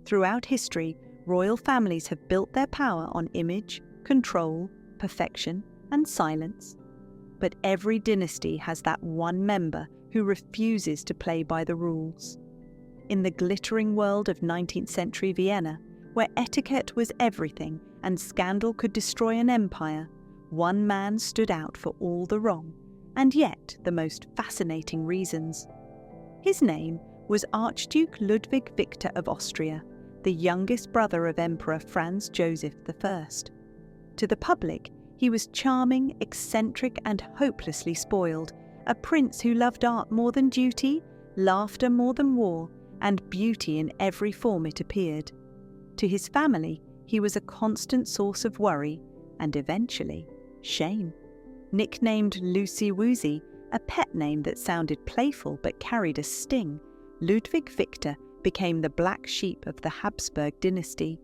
Throughout history, royal families have built their power on image, control, perfection, and silence. But every dynasty has that one member who refuses to play by the rules. In the glittering world of 19th century Vienna, where etiquette was everything and scandal could destroy an empire, one man stood out for all the wrong, and yet the most fascinating reasons. His name was Archduke Ludwig Viktor of Austria, the youngest brother of Emperor Franz Joseph I. To the public, he was charming, eccentric, and hopelessly spoiled, a prince who loved art more than duty, laughter more than war, and beauty in every form it appeared. To his family, he was a constant source of worry and, eventually, shame. Nicknamed Luzi-Wuzi, a pet name that sounded playful but carried a sting, Ludwig Viktor became the black sheep of the Habsburg dynasty.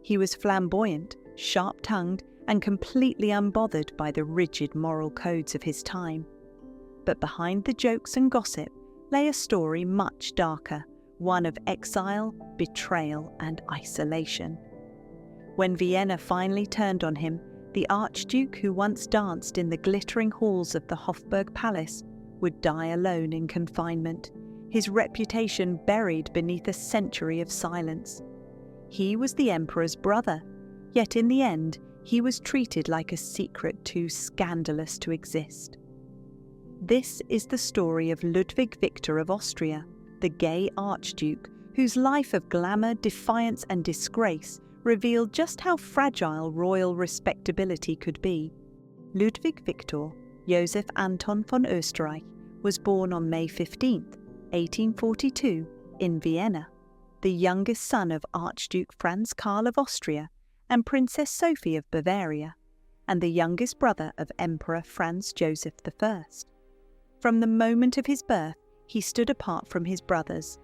He was flamboyant, sharp-tongued, and completely unbothered by the rigid moral codes of his time. But behind the jokes and gossip lay a story much darker, one of exile, betrayal, and isolation. When Vienna finally turned on him, the Archduke who once danced in the glittering halls of the Hofburg Palace would die alone in confinement, his reputation buried beneath a century of silence. He was the emperor's brother, yet in the end he was treated like a secret too scandalous to exist. This is the story of Ludwig Viktor of Austria, the gay Archduke whose life of glamour, defiance, and disgrace revealed just how fragile royal respectability could be. Ludwig Viktor Joseph Anton von Österreich was born on May 15, 1842, in Vienna, the youngest son of Archduke Franz Karl of Austria and Princess Sophie of Bavaria, and the youngest brother of Emperor Franz Joseph I. From the moment of his birth, he stood apart from his brothers.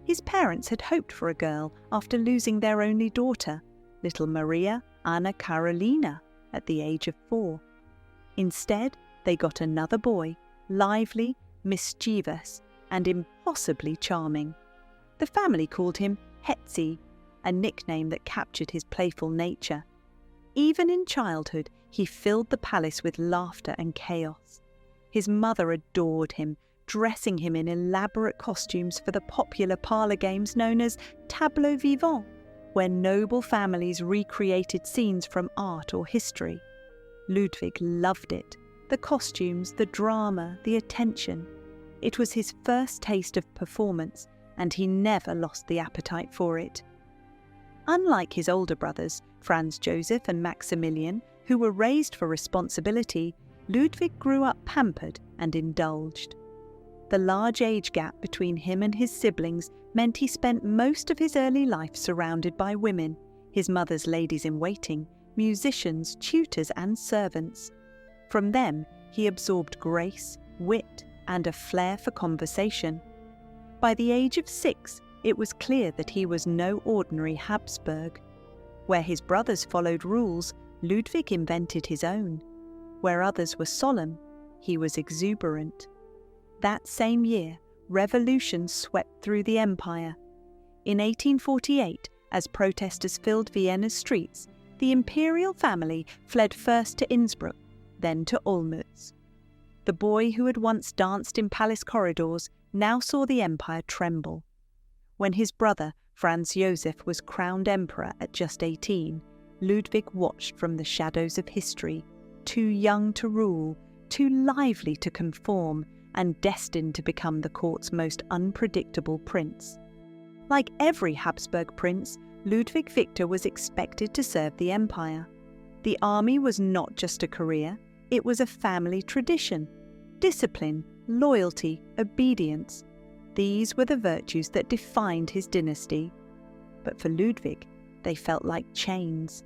His parents had hoped for a girl after losing their only daughter, little Maria Anna Karolina, at the age of 4. Instead, they got another boy, lively, mischievous, and impossibly charming. The family called him Hetzi, a nickname that captured his playful nature. Even in childhood, he filled the palace with laughter and chaos. His mother adored him, dressing him in elaborate costumes for the popular parlour games known as tableaux vivants, where noble families recreated scenes from art or history. Ludwig loved it, the costumes, the drama, the attention. It was his first taste of performance, and he never lost the appetite for it. Unlike his older brothers, Franz Joseph and Maximilian, who were raised for responsibility, Ludwig grew up pampered and indulged. The large age gap between him and his siblings meant he spent most of his early life surrounded by women, his mother's ladies-in-waiting, musicians, tutors, and servants. From them, he absorbed grace, wit, and a flair for conversation. By the age of 6, it was clear that he was no ordinary Habsburg. Where his brothers followed rules, Ludwig invented his own. Where others were solemn, he was exuberant. That same year, revolution swept through the empire. In 1848, as protesters filled Vienna's streets, the imperial family fled first to Innsbruck, then to Olmütz. The boy who had once danced in palace corridors now saw the empire tremble. When his brother, Franz Joseph, was crowned emperor at just 18, Ludwig watched from the shadows of history, too young to rule, too lively to conform, and destined to become the court's most unpredictable prince. Like every Habsburg prince, Ludwig Viktor was expected to serve the empire. The army was not just a career, it was a family tradition. Discipline, loyalty, obedience. These were the virtues that defined his dynasty. But for Ludwig, they felt like chains.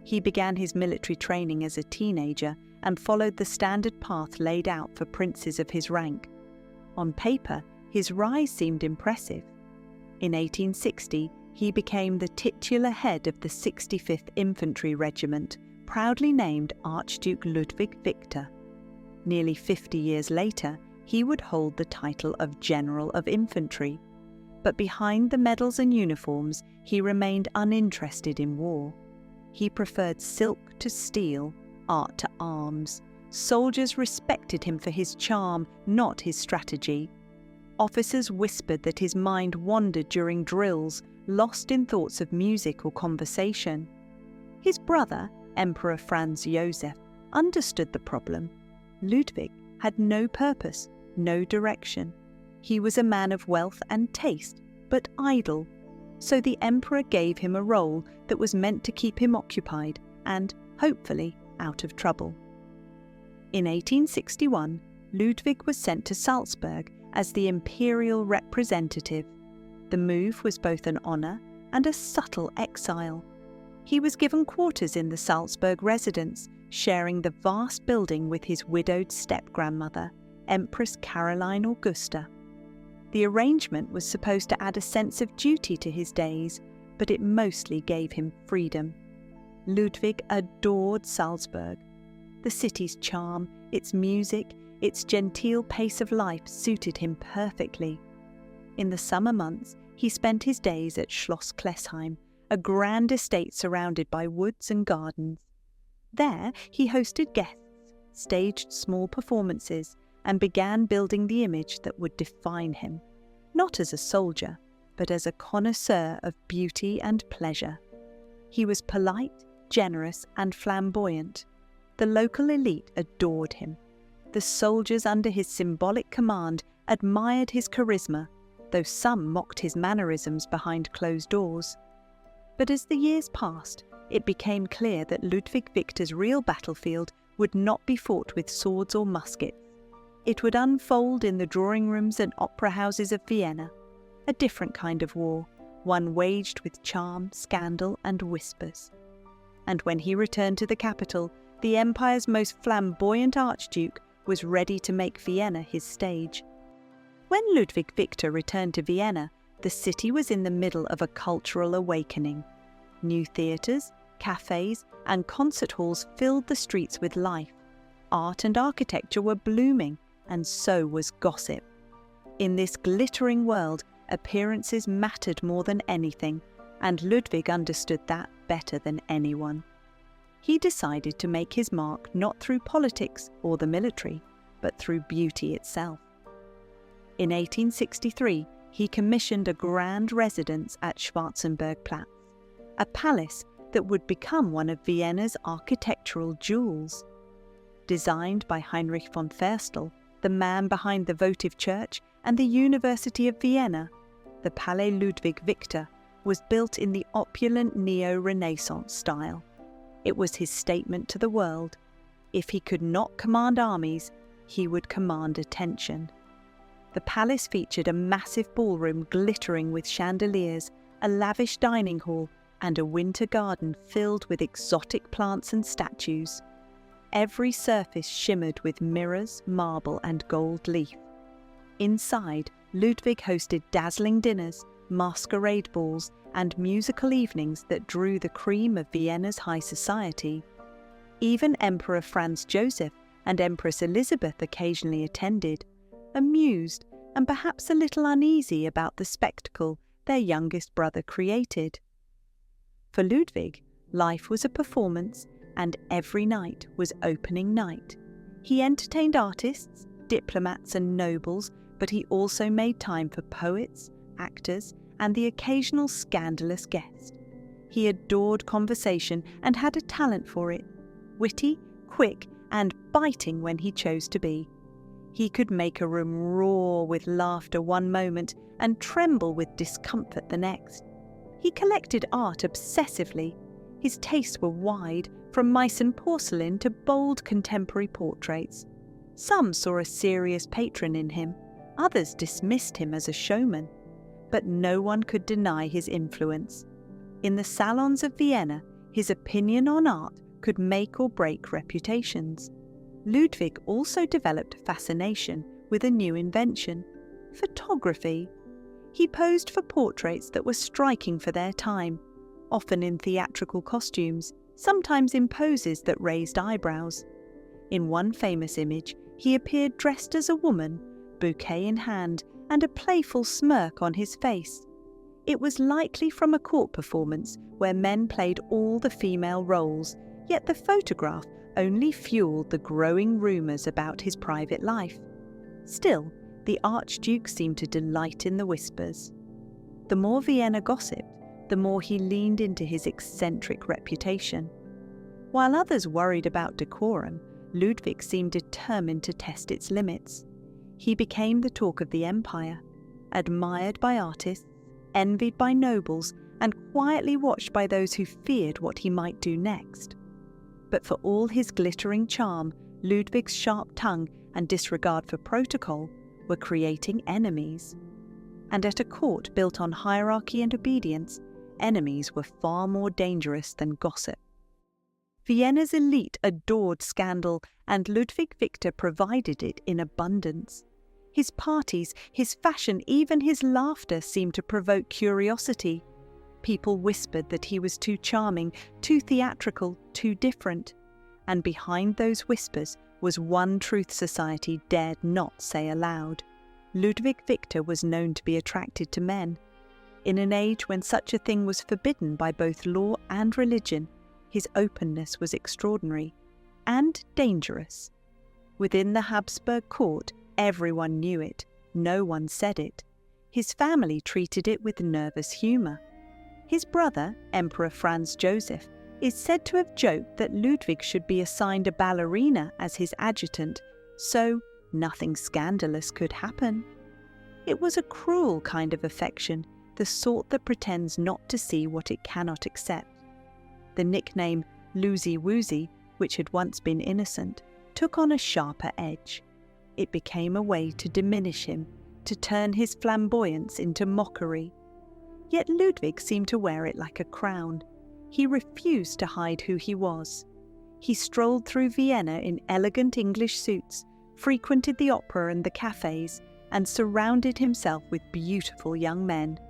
He began his military training as a teenager and followed the standard path laid out for princes of his rank. On paper, his rise seemed impressive. In 1860, he became the titular head of the 65th Infantry Regiment, proudly named Archduke Ludwig Viktor. Nearly 50 years later, he would hold the title of General of Infantry. But behind the medals and uniforms, he remained uninterested in war. He preferred silk to steel, art to arms. Soldiers respected him for his charm, not his strategy. Officers whispered that his mind wandered during drills, lost in thoughts of music or conversation. His brother, Emperor Franz Joseph, understood the problem. Ludwig had no purpose, no direction. He was a man of wealth and taste, but idle. So the emperor gave him a role that was meant to keep him occupied and, hopefully, out of trouble. In 1861, Ludwig was sent to Salzburg as the imperial representative. The move was both an honour and a subtle exile. He was given quarters in the Salzburg residence, sharing the vast building with his widowed step-grandmother, Empress Caroline Augusta. The arrangement was supposed to add a sense of duty to his days, but it mostly gave him freedom. Ludwig adored Salzburg. The city's charm, its music, its genteel pace of life suited him perfectly. In the summer months, he spent his days at Schloss Klesheim, a grand estate surrounded by woods and gardens. There, he hosted guests, staged small performances, and began building the image that would define him, not as a soldier, but as a connoisseur of beauty and pleasure. He was polite, generous, and flamboyant. The local elite adored him. The soldiers under his symbolic command admired his charisma, though some mocked his mannerisms behind closed doors. But as the years passed, it became clear that Ludwig Viktor's real battlefield would not be fought with swords or muskets. It would unfold in the drawing rooms and opera houses of Vienna, a different kind of war, one waged with charm, scandal, and whispers. And when he returned to the capital, the empire's most flamboyant archduke was ready to make Vienna his stage. When Ludwig Viktor returned to Vienna, the city was in the middle of a cultural awakening. New theatres, cafes, and concert halls filled the streets with life. Art and architecture were blooming, and so was gossip. In this glittering world, appearances mattered more than anything, and Ludwig understood that better than anyone. He decided to make his mark not through politics or the military, but through beauty itself. In 1863, he commissioned a grand residence at Schwarzenbergplatz, a palace that would become one of Vienna's architectural jewels. Designed by Heinrich von Ferstel, the man behind the votive church and the University of Vienna, the Palais Ludwig Viktor was built in the opulent neo-Renaissance style. It was his statement to the world. If he could not command armies, he would command attention. The palace featured a massive ballroom glittering with chandeliers, a lavish dining hall, and a winter garden filled with exotic plants and statues. Every surface shimmered with mirrors, marble, and gold leaf. Inside, Ludwig hosted dazzling dinners, masquerade balls, and musical evenings that drew the cream of Vienna's high society. Even Emperor Franz Joseph and Empress Elizabeth occasionally attended, amused and perhaps a little uneasy about the spectacle their youngest brother created. For Ludwig, life was a performance, and every night was opening night. He entertained artists, diplomats and nobles, but he also made time for poets, actors, and the occasional scandalous guest. He adored conversation and had a talent for it, witty, quick, and biting when he chose to be. He could make a room roar with laughter one moment and tremble with discomfort the next. He collected art obsessively. His tastes were wide, from Meissen porcelain to bold contemporary portraits. Some saw a serious patron in him, others dismissed him as a showman. But no one could deny his influence. In the salons of Vienna, his opinion on art could make or break reputations. Ludwig also developed a fascination with a new invention: photography. He posed for portraits that were striking for their time, often in theatrical costumes, sometimes in poses that raised eyebrows. In one famous image, he appeared dressed as a woman, bouquet in hand, and a playful smirk on his face. It was likely from a court performance where men played all the female roles, yet the photograph only fueled the growing rumours about his private life. Still, the Archduke seemed to delight in the whispers. The more Vienna gossiped, the more he leaned into his eccentric reputation. While others worried about decorum, Ludwig seemed determined to test its limits. He became the talk of the empire, admired by artists, envied by nobles, and quietly watched by those who feared what he might do next. But for all his glittering charm, Ludwig's sharp tongue and disregard for protocol were creating enemies. And at a court built on hierarchy and obedience, enemies were far more dangerous than gossip. Vienna's elite adored scandal, and Ludwig Viktor provided it in abundance. His parties, his fashion, even his laughter seemed to provoke curiosity. People whispered that he was too charming, too theatrical, too different. And behind those whispers was one truth society dared not say aloud. Ludwig Viktor was known to be attracted to men. In an age when such a thing was forbidden by both law and religion, his openness was extraordinary and dangerous. Within the Habsburg court, everyone knew it, no one said it. His family treated it with nervous humour. His brother, Emperor Franz Joseph, is said to have joked that Ludwig should be assigned a ballerina as his adjutant, so nothing scandalous could happen. It was a cruel kind of affection, the sort that pretends not to see what it cannot accept. The nickname Luzi-Wuzi, which had once been innocent, took on a sharper edge. It became a way to diminish him, to turn his flamboyance into mockery. Yet Ludwig seemed to wear it like a crown. He refused to hide who he was. He strolled through Vienna in elegant English suits, frequented the opera and the cafes, and surrounded himself with beautiful young men.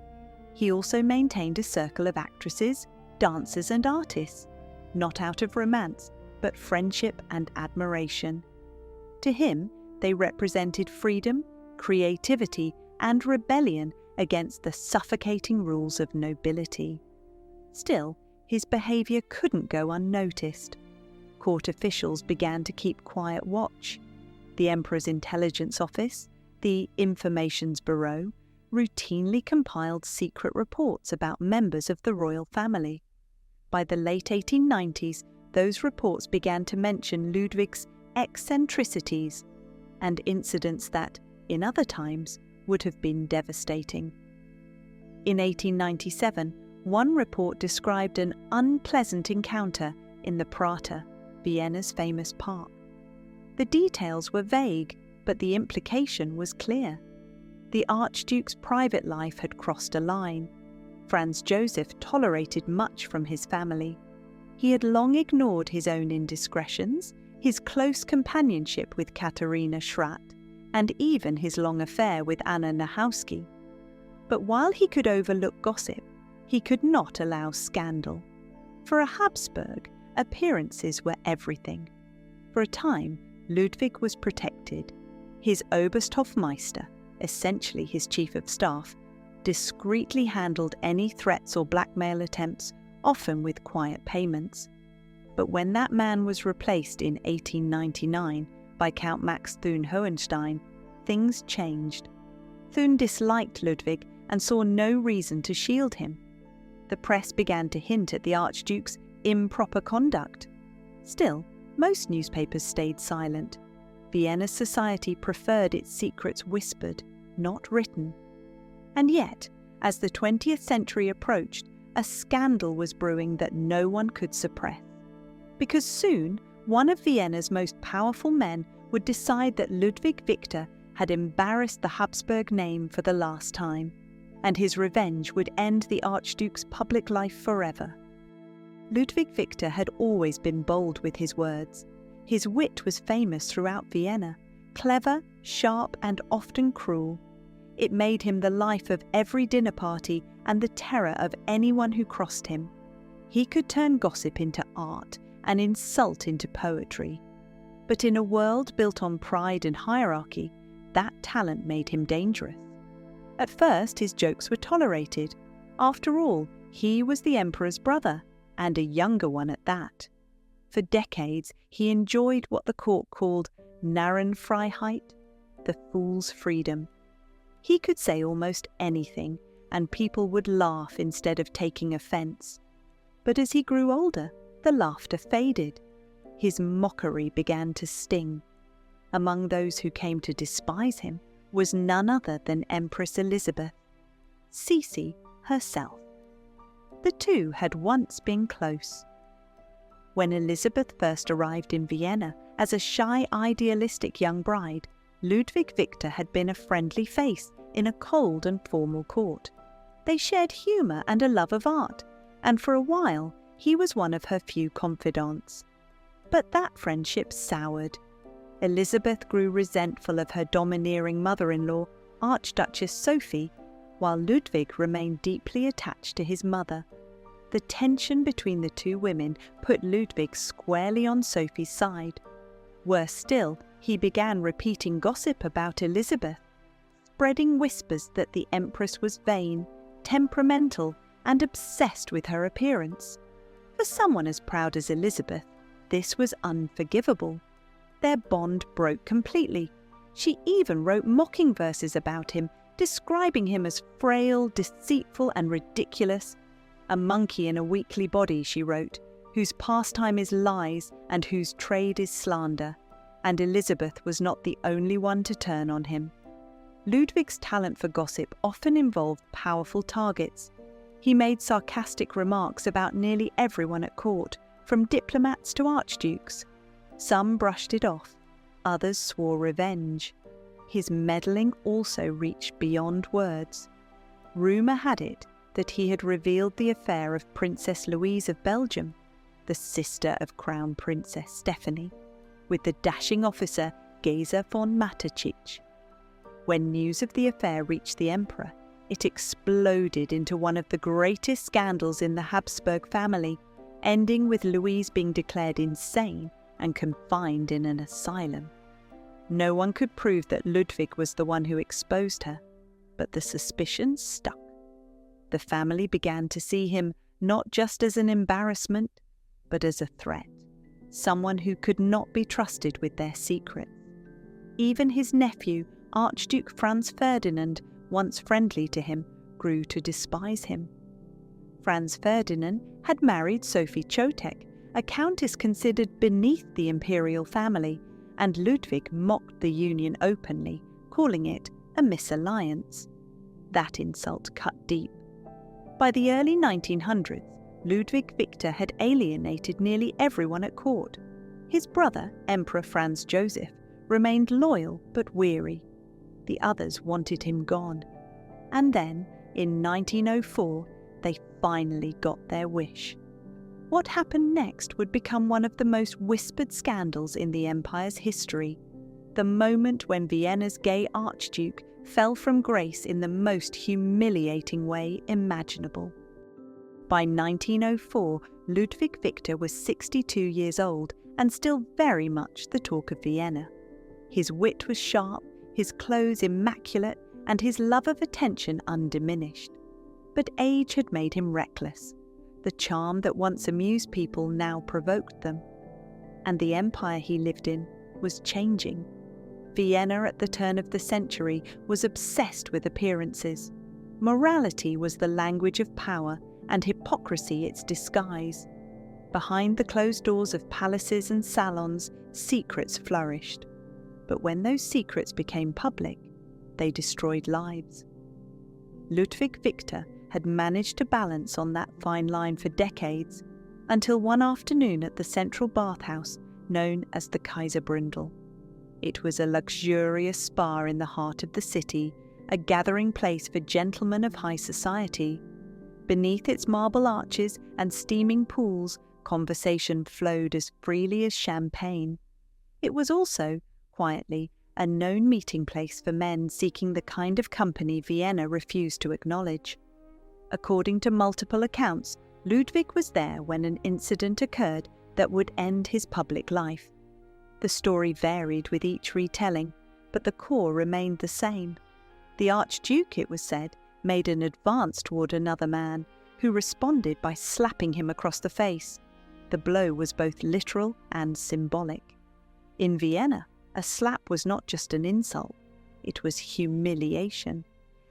He also maintained a circle of actresses, dancers and artists, not out of romance, but friendship and admiration. To him, they represented freedom, creativity, and rebellion against the suffocating rules of nobility. Still, his behaviour couldn't go unnoticed. Court officials began to keep quiet watch. The Emperor's intelligence office, the Informations Bureau, routinely compiled secret reports about members of the royal family. By the late 1890s, those reports began to mention Ludwig's eccentricities and incidents that, in other times, would have been devastating. In 1897, one report described an unpleasant encounter in the Prater, Vienna's famous park. The details were vague, but the implication was clear. The Archduke's private life had crossed a line. Franz Joseph tolerated much from his family. He had long ignored his own indiscretions, his close companionship with Katharina Schratt, and even his long affair with Anna Nahowski. But while he could overlook gossip, he could not allow scandal. For a Habsburg, appearances were everything. For a time, Ludwig was protected. His Obersthofmeister, essentially his chief of staff, discreetly handled any threats or blackmail attempts, often with quiet payments. But when that man was replaced in 1899 by Count Max Thun Hohenstein, things changed. Thun disliked Ludwig and saw no reason to shield him. The press began to hint at the Archduke's improper conduct. Still, most newspapers stayed silent. Vienna's society preferred its secrets whispered, not written. And yet, as the 20th century approached, a scandal was brewing that no one could suppress. Because soon, one of Vienna's most powerful men would decide that Ludwig Viktor had embarrassed the Habsburg name for the last time, and his revenge would end the Archduke's public life forever. Ludwig Viktor had always been bold with his words. His wit was famous throughout Vienna, clever, sharp, and often cruel. It made him the life of every dinner party and the terror of anyone who crossed him. He could turn gossip into art and insult into poetry. But in a world built on pride and hierarchy, that talent made him dangerous. At first, his jokes were tolerated. After all, he was the emperor's brother, and a younger one at that. For decades, he enjoyed what the court called Narrenfreiheit, the fool's freedom. He could say almost anything, and people would laugh instead of taking offence. But as he grew older, the laughter faded. His mockery began to sting. Among those who came to despise him was none other than Empress Elizabeth, Sisi herself. The two had once been close. When Elizabeth first arrived in Vienna as a shy, idealistic young bride, Ludwig Viktor had been a friendly face in a cold and formal court. They shared humour and a love of art, and for a while he was one of her few confidants. But that friendship soured. Elizabeth grew resentful of her domineering mother-in-law, Archduchess Sophie, while Ludwig remained deeply attached to his mother. The tension between the two women put Ludwig squarely on Sophie's side. Worse still, he began repeating gossip about Elizabeth, spreading whispers that the Empress was vain, temperamental, and obsessed with her appearance. For someone as proud as Elizabeth, this was unforgivable. Their bond broke completely. She even wrote mocking verses about him, describing him as frail, deceitful, and ridiculous. A monkey in a weakly body, she wrote, whose pastime is lies and whose trade is slander. And Elizabeth was not the only one to turn on him. Ludwig's talent for gossip often involved powerful targets. He made sarcastic remarks about nearly everyone at court, from diplomats to archdukes. Some brushed it off, others swore revenge. His meddling also reached beyond words. Rumour had it that he had revealed the affair of Princess Louise of Belgium, the sister of Crown Princess Stephanie, with the dashing officer Geza von Matačić. When news of the affair reached the emperor, it exploded into one of the greatest scandals in the Habsburg family, ending with Louise being declared insane and confined in an asylum. No one could prove that Ludwig was the one who exposed her, but the suspicion stuck. The family began to see him not just as an embarrassment, but as a threat, someone who could not be trusted with their secrets. Even his nephew, Archduke Franz Ferdinand, once friendly to him, grew to despise him. Franz Ferdinand had married Sophie Chotek, a countess considered beneath the imperial family, and Ludwig mocked the union openly, calling it a misalliance. That insult cut deep. By the early 1900s, Ludwig Viktor had alienated nearly everyone at court. His brother, Emperor Franz Joseph, remained loyal but weary. The others wanted him gone. And then, in 1904, they finally got their wish. What happened next would become one of the most whispered scandals in the empire's history, the moment when Vienna's gay archduke fell from grace in the most humiliating way imaginable. By 1904, Ludwig Viktor was 62 years old and still very much the talk of Vienna. His wit was sharp, his clothes immaculate, and his love of attention undiminished. But age had made him reckless. The charm that once amused people now provoked them. And the empire he lived in was changing. Vienna at the turn of the century was obsessed with appearances. Morality was the language of power, and hypocrisy its disguise. Behind the closed doors of palaces and salons, secrets flourished. But when those secrets became public, they destroyed lives. Ludwig Viktor had managed to balance on that fine line for decades, until one afternoon at the central bathhouse known as the Kaiserbründel. It was a luxurious spa in the heart of the city, a gathering place for gentlemen of high society. Beneath its marble arches and steaming pools, conversation flowed as freely as champagne. It was also, quietly, a known meeting place for men seeking the kind of company Vienna refused to acknowledge. According to multiple accounts, Ludwig was there when an incident occurred that would end his public life. The story varied with each retelling, but the core remained the same. The Archduke, it was said, made an advance toward another man, who responded by slapping him across the face. The blow was both literal and symbolic. In Vienna, a slap was not just an insult, it was humiliation.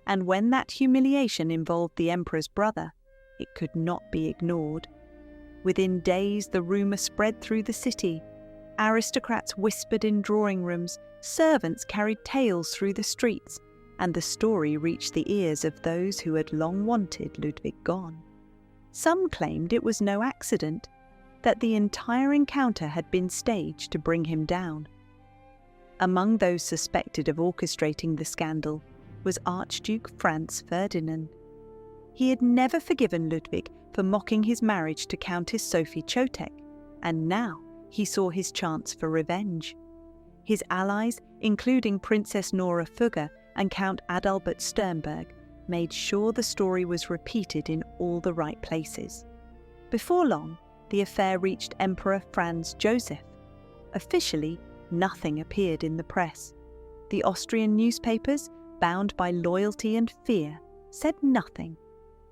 And when that humiliation involved the emperor's brother, it could not be ignored. Within days, the rumour spread through the city. Aristocrats whispered in drawing rooms, servants carried tales through the streets, and the story reached the ears of those who had long wanted Ludwig gone. Some claimed it was no accident, that the entire encounter had been staged to bring him down. Among those suspected of orchestrating the scandal was Archduke Franz Ferdinand. He had never forgiven Ludwig for mocking his marriage to Countess Sophie Chotek, and now he saw his chance for revenge. His allies, including Princess Nora Fugger and Count Adalbert Sternberg, made sure the story was repeated in all the right places. Before long, the affair reached Emperor Franz Joseph. Officially, nothing appeared in the press. The Austrian newspapers, bound by loyalty and fear, said nothing.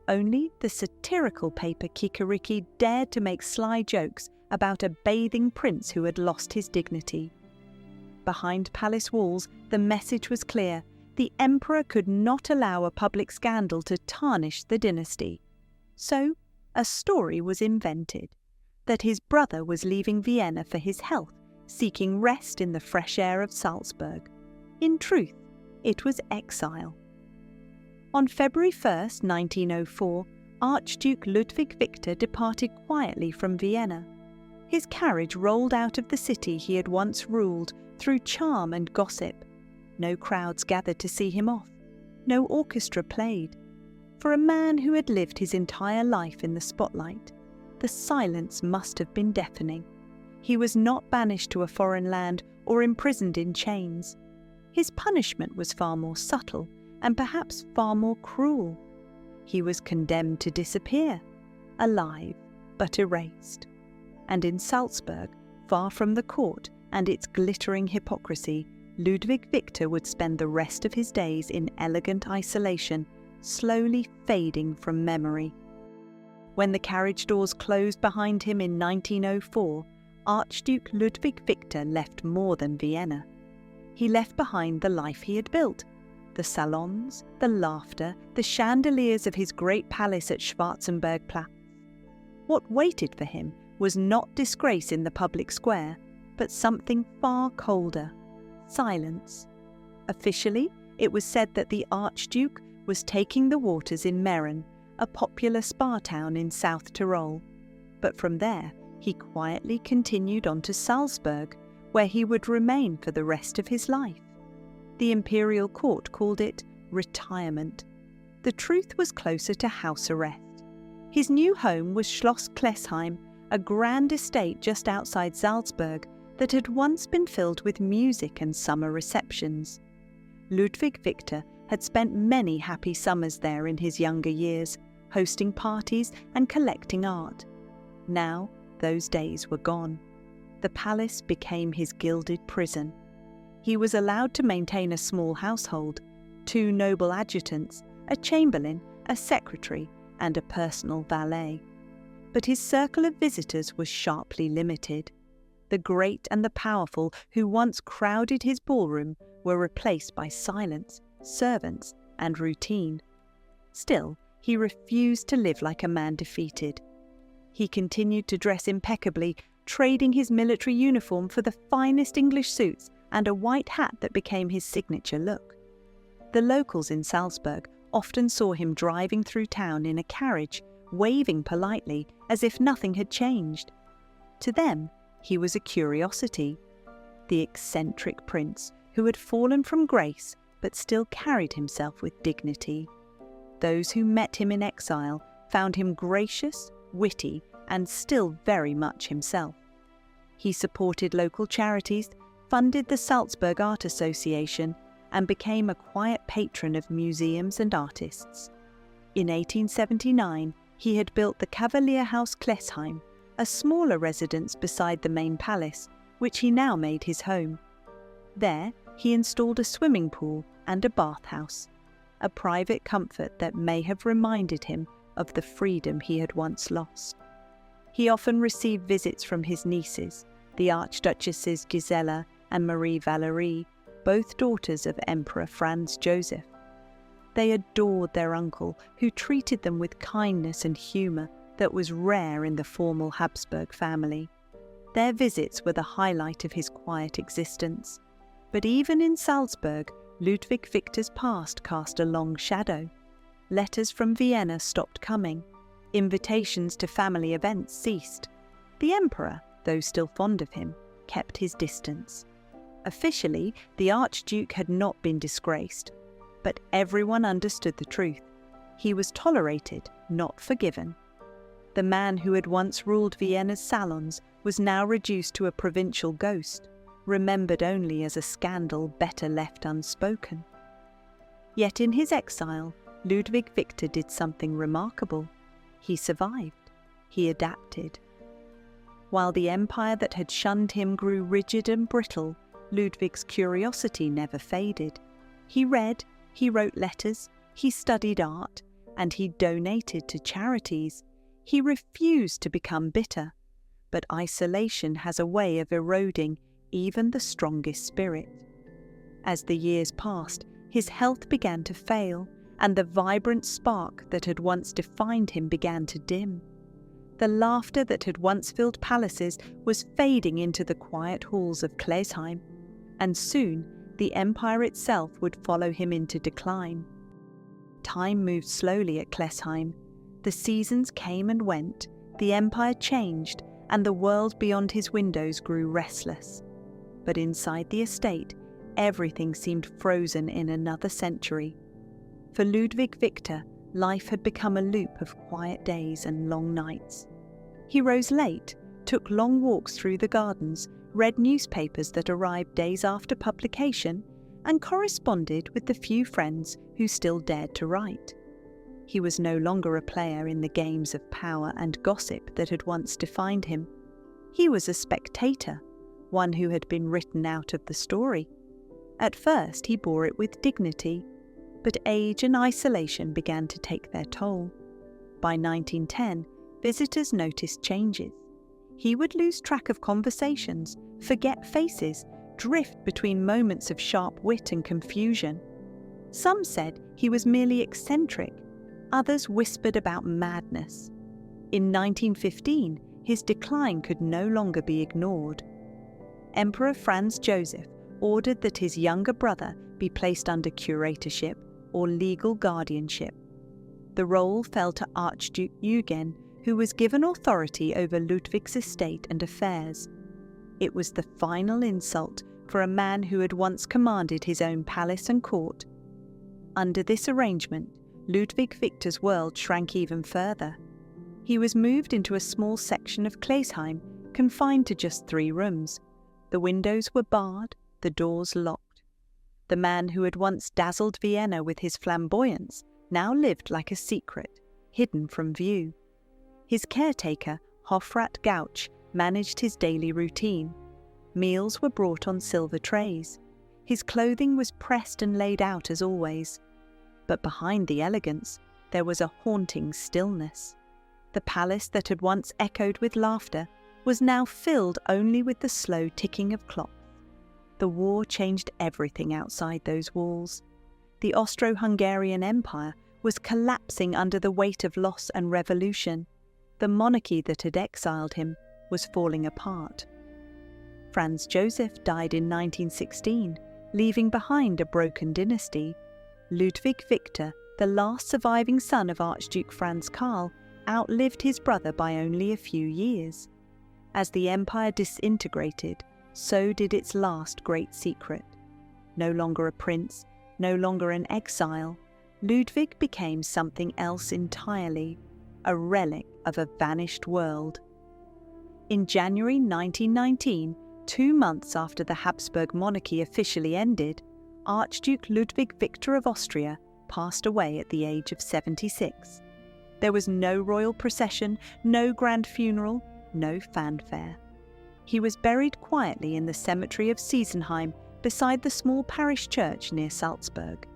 Only the satirical paper Kikeriki dared to make sly jokes about a bathing prince who had lost his dignity. Behind palace walls, the message was clear. The emperor could not allow a public scandal to tarnish the dynasty. So, a story was invented, that his brother was leaving Vienna for his health, seeking rest in the fresh air of Salzburg. In truth, it was exile. On February 1st, 1904, Archduke Ludwig Viktor departed quietly from Vienna. His carriage rolled out of the city he had once ruled through charm and gossip. No crowds gathered to see him off. No orchestra played. For a man who had lived his entire life in the spotlight, the silence must have been deafening. He was not banished to a foreign land or imprisoned in chains. His punishment was far more subtle and perhaps far more cruel. He was condemned to disappear, alive but erased. And in Salzburg, far from the court and its glittering hypocrisy, Ludwig Viktor would spend the rest of his days in elegant isolation, slowly fading from memory. When the carriage doors closed behind him in 1904, Archduke Ludwig Viktor left more than Vienna. He left behind the life he had built, the salons, the laughter, the chandeliers of his great palace at Schwarzenbergplatz. What waited for him was not disgrace in the public square, but something far colder: silence. Officially, it was said that the Archduke was taking the waters in Meran, a popular spa town in South Tyrol. But from there, he quietly continued on to Salzburg, where he would remain for the rest of his life. The imperial court called it retirement. The truth was closer to house arrest. His new home was Schloss Klesheim, a grand estate just outside Salzburg that had once been filled with music and summer receptions. Ludwig Viktor had spent many happy summers there in his younger years, hosting parties and collecting art. Now, those days were gone. The palace became his gilded prison. He was allowed to maintain a small household, 2 noble adjutants, a chamberlain, a secretary, and a personal valet. But his circle of visitors was sharply limited. The great and the powerful who once crowded his ballroom were replaced by silence, servants, and routine. Still, he refused to live like a man defeated. He continued to dress impeccably, trading his military uniform for the finest English suits and a white hat that became his signature look. The locals in Salzburg often saw him driving through town in a carriage, waving politely as if nothing had changed. To them, he was a curiosity, the eccentric prince who had fallen from grace but still carried himself with dignity. Those who met him in exile found him gracious, witty, and still very much himself. He supported local charities, funded the Salzburg Art Association, and became a quiet patron of museums and artists. In 1879, he had built the Kavalierhaus Klesheim, a smaller residence beside the main palace, which he now made his home. There, he installed a swimming pool and a bathhouse, a private comfort that may have reminded him of the freedom he had once lost. He often received visits from his nieces, the Archduchesses Gisela and Marie Valerie, both daughters of Emperor Franz Joseph. They adored their uncle, who treated them with kindness and humour that was rare in the formal Habsburg family. Their visits were the highlight of his quiet existence. But even in Salzburg, Ludwig Viktor's past cast a long shadow. Letters from Vienna stopped coming. Invitations to family events ceased. The emperor, though still fond of him, kept his distance. Officially, the Archduke had not been disgraced, but everyone understood the truth. He was tolerated, not forgiven. The man who had once ruled Vienna's salons was now reduced to a provincial ghost, remembered only as a scandal better left unspoken. Yet in his exile, Ludwig Viktor did something remarkable. He survived. He adapted. While the empire that had shunned him grew rigid and brittle, Ludwig's curiosity never faded. He read, he wrote letters, he studied art, and he donated to charities. He refused to become bitter. But isolation has a way of eroding even the strongest spirit. As the years passed, his health began to fail, and the vibrant spark that had once defined him began to dim. The laughter that had once filled palaces was fading into the quiet halls of Klesheim, and soon the empire itself would follow him into decline. Time moved slowly at Klesheim. The seasons came and went, the empire changed, and the world beyond his windows grew restless. But inside the estate, everything seemed frozen in another century. For Ludwig Viktor, life had become a loop of quiet days and long nights. He rose late, took long walks through the gardens, read newspapers that arrived days after publication, and corresponded with the few friends who still dared to write. He was no longer a player in the games of power and gossip that had once defined him. He was a spectator, one who had been written out of the story. At first he bore it with dignity, but age and isolation began to take their toll. By 1910, visitors noticed changes. He would lose track of conversations, forget faces, drift between moments of sharp wit and confusion. Some said he was merely eccentric, others whispered about madness. In 1915, his decline could no longer be ignored. Emperor Franz Joseph ordered that his younger brother be placed under curatorship or legal guardianship. The role fell to Archduke Eugen, who was given authority over Ludwig's estate and affairs. It was the final insult for a man who had once commanded his own palace and court. Under this arrangement, Ludwig Viktor's world shrank even further. He was moved into a small section of Klesheim, confined to just 3 rooms. The windows were barred, the doors locked. The man who had once dazzled Vienna with his flamboyance now lived like a secret, hidden from view. His caretaker, Hofrat Gauch, managed his daily routine. Meals were brought on silver trays. His clothing was pressed and laid out as always. But behind the elegance, there was a haunting stillness. The palace that had once echoed with laughter was now filled only with the slow ticking of clocks. The war changed everything outside those walls. The Austro-Hungarian Empire was collapsing under the weight of loss and revolution. The monarchy that had exiled him was falling apart. Franz Joseph died in 1916, leaving behind a broken dynasty. Ludwig Viktor, the last surviving son of Archduke Franz Karl, outlived his brother by only a few years. As the empire disintegrated, so did its last great secret. No longer a prince, no longer an exile, Ludwig became something else entirely, a relic of a vanished world. In January 1919, 2 months after the Habsburg monarchy officially ended, Archduke Ludwig Viktor of Austria passed away at the age of 76. There was no royal procession, no grand funeral, no fanfare. He was buried quietly in the cemetery of Siesenheim beside the small parish church near Salzburg.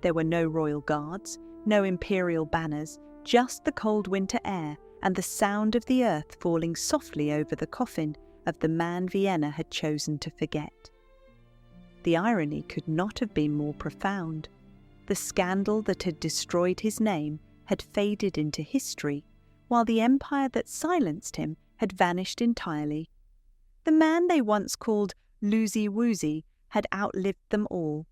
There were no royal guards, no imperial banners, just the cold winter air and the sound of the earth falling softly over the coffin of the man Vienna had chosen to forget. The irony could not have been more profound. The scandal that had destroyed his name had faded into history, while the empire that silenced him had vanished entirely. The man they once called Luzi-Wuzi had outlived them all,